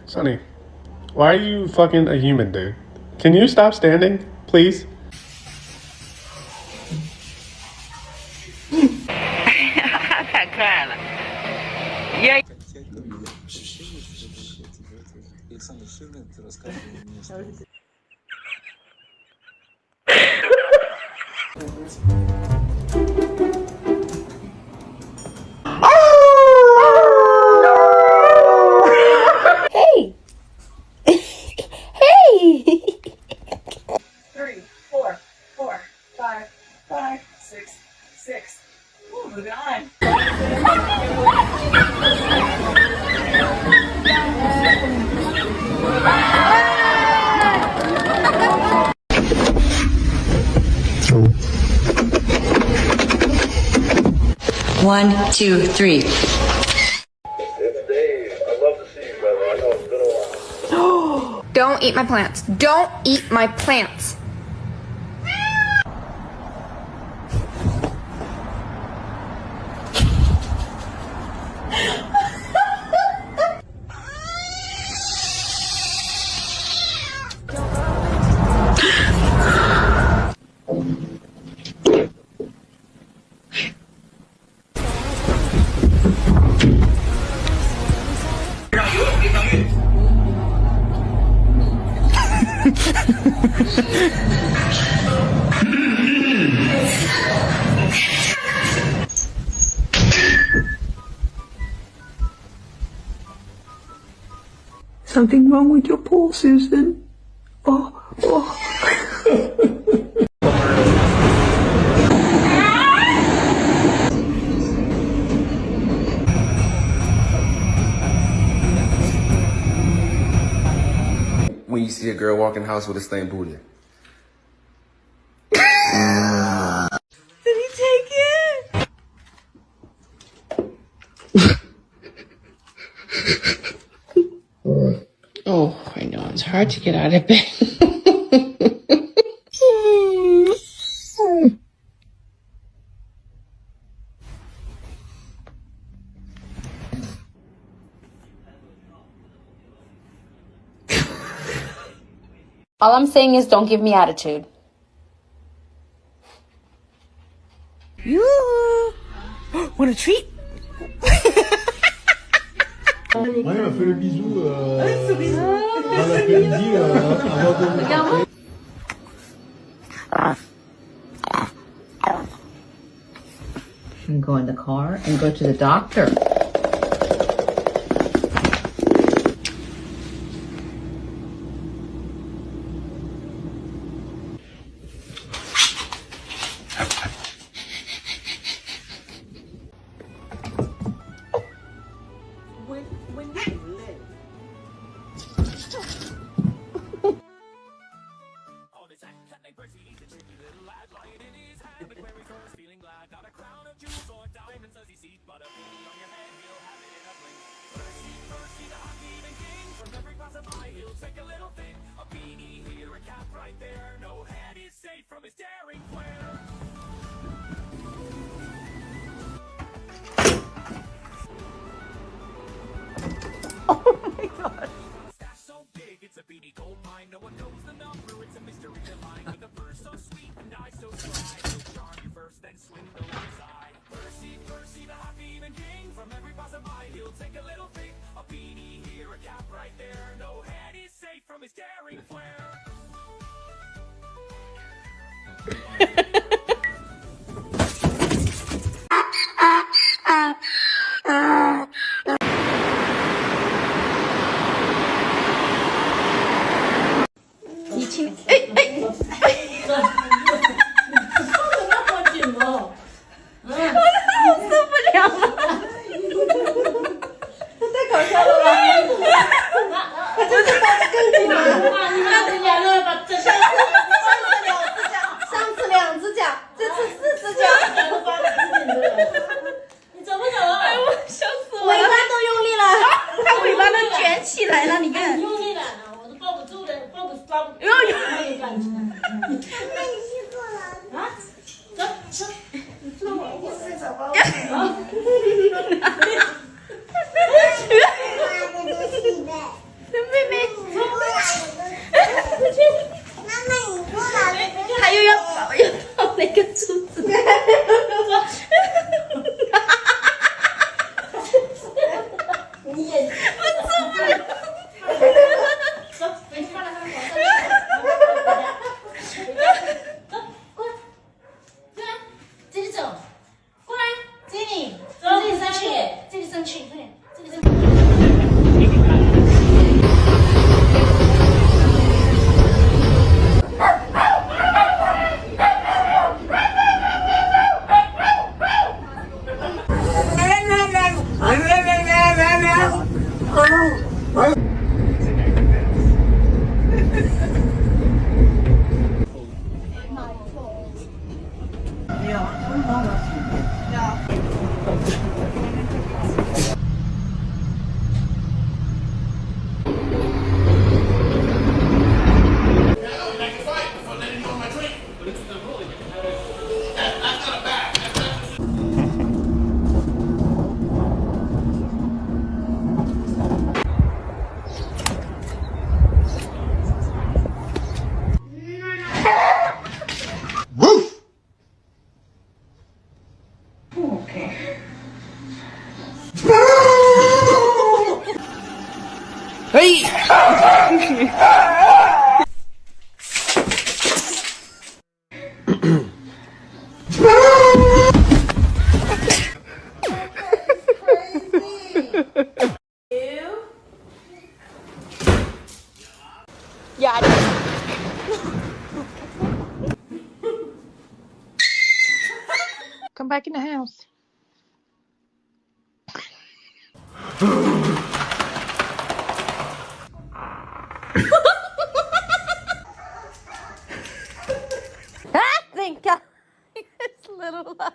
Sonny, why are you fucking a human, dude? Can you stop standing, please? Hey! Hey! 3, 4, 4, 5, 5, 6, 6. Ooh, moving on. One, two, three. It's Dave. I'd love to see you, brother. I know it's been a while. Don't eat my plants. Don't eat my plants. Something wrong with your paw, Susan? Oh. When you see a girl walk in the house with a stained booty. Did he take it? Oh, I know, it's hard to get out of bed. All I'm saying is don't give me attitude. You want a treat? Ouais, on m'a fait le bisou dans l'après-midi avant de... You can go in the car and go to the doctor. When you live. Oh my god. So big, it's a beanie gold mine. No one knows the number. It's a mystery divine. With a verse so sweet and I so dry. He'll charm you first, then swindle inside. Percy, the happy-even king. From every passerby, he'll take a little thing. A beanie here, a cap right there. No head is safe from his daring flair. 还有要抱那个珠子。Come back in the house. Thank God. It's little life.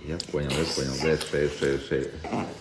Ya, coño, ves, feio.